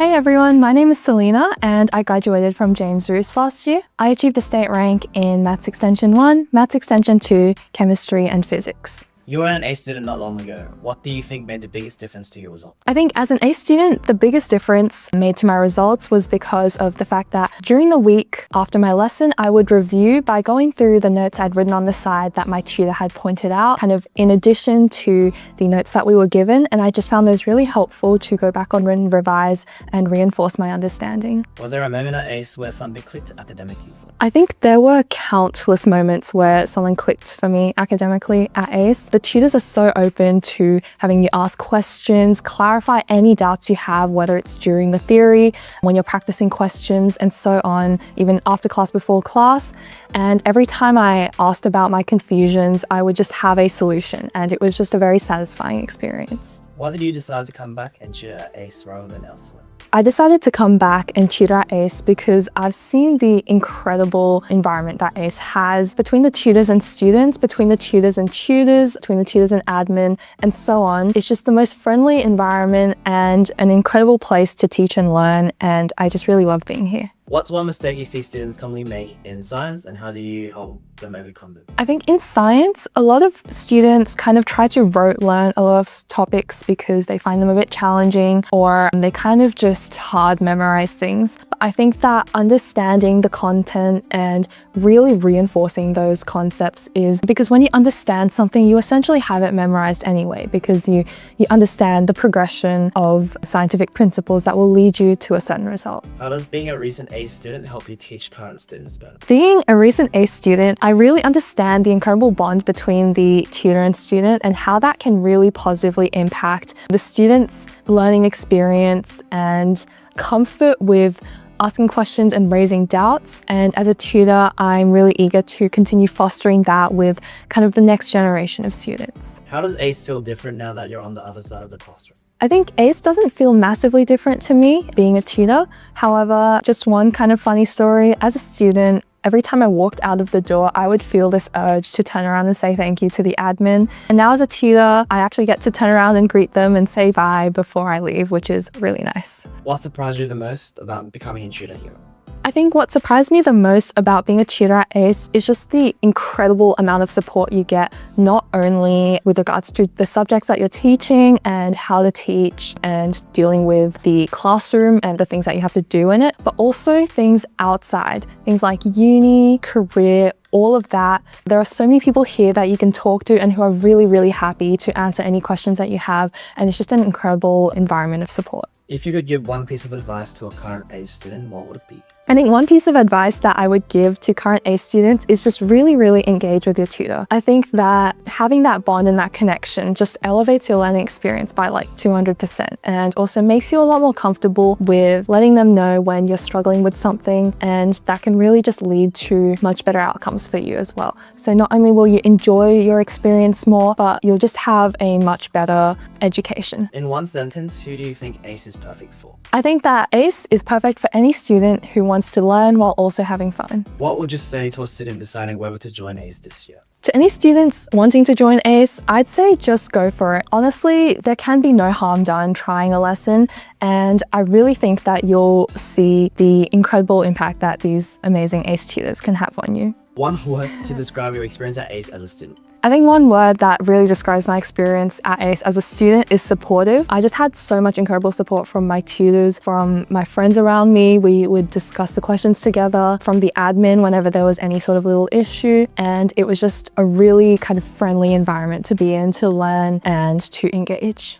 Hey everyone, my name is Selina and I graduated from James Roos last year. I achieved a state rank in Maths Extension 1, Maths Extension 2, Chemistry and Physics. You were an ACE student not long ago. What do you think made the biggest difference to your result? I think as an ACE student, the biggest difference made to my results was because of the fact that during the week after my lesson, I would review by going through the notes I'd written on the side that my tutor had pointed out, kind of in addition to the notes that we were given. And I just found those really helpful to go back on and revise and reinforce my understanding. Was there a moment at ACE where something clicked academically? I think there were countless moments where someone clicked for me academically at ACE. The tutors are so open to having you ask questions, clarify any doubts you have, whether it's during the theory, when you're practicing questions, and so on, even after class, before class. And every time I asked about my confusions, I would just have a solution, and it was just a very satisfying experience. Why did you decide to come back and tutor at ACE rather than elsewhere? I decided to come back and tutor at ACE because I've seen the incredible environment that ACE has between the tutors and students, between the tutors and tutors, between the tutors and admin, and so on. It's just the most friendly environment and an incredible place to teach and learn, and I just really love being here. What's one mistake you see students commonly make in science, and how do you help them overcome it? I think in science, a lot of students kind of try to rote learn a lot of topics because they find them a bit challenging, or they kind of just hard memorize things. But I think that understanding the content and really reinforcing those concepts is because when you understand something, you essentially have it memorized anyway, because you understand the progression of scientific principles that will lead you to a certain result. How does being a recent ACE student help you teach current students better? Being a recent ACE student, I really understand the incredible bond between the tutor and student and how that can really positively impact the student's learning experience and comfort with asking questions and raising doubts. And as a tutor, I'm really eager to continue fostering that with kind of the next generation of students. How does ACE feel different now that you're on the other side of the classroom? I think ACE doesn't feel massively different to me being a tutor. However, just one kind of funny story, as a student, every time I walked out of the door, I would feel this urge to turn around and say thank you to the admin. And now as a tutor, I actually get to turn around and greet them and say bye before I leave, which is really nice. What surprised you the most about becoming a tutor here? I think what surprised me the most about being a tutor at ACE is just the incredible amount of support you get, not only with regards to the subjects that you're teaching and how to teach and dealing with the classroom and the things that you have to do in it, but also things outside, things like uni, career, all of that. There are so many people here that you can talk to and who are really, really happy to answer any questions that you have. And it's just an incredible environment of support. If you could give one piece of advice to a current ACE student, what would it be? I think one piece of advice that I would give to current ACE students is just really, really engage with your tutor. I think that having that bond and that connection just elevates your learning experience by like 200%, and also makes you a lot more comfortable with letting them know when you're struggling with something, and that can really just lead to much better outcomes for you as well. So not only will you enjoy your experience more, but you'll just have a much better education. In one sentence, who do you think ACE is perfect for? I think that ACE is perfect for any student who wants to learn while also having fun. What would you say to a student deciding whether to join ACE this year? To any students wanting to join ACE, I'd say just go for it. Honestly, there can be no harm done trying a lesson, and I really think that you'll see the incredible impact that these amazing ACE tutors can have on you. One word to describe your experience at ACE as a student. I think one word that really describes my experience at ACE as a student is supportive. I just had so much incredible support from my tutors, from my friends around me. We would discuss the questions together, from the admin whenever there was any sort of little issue. And it was just a really kind of friendly environment to be in, to learn and to engage.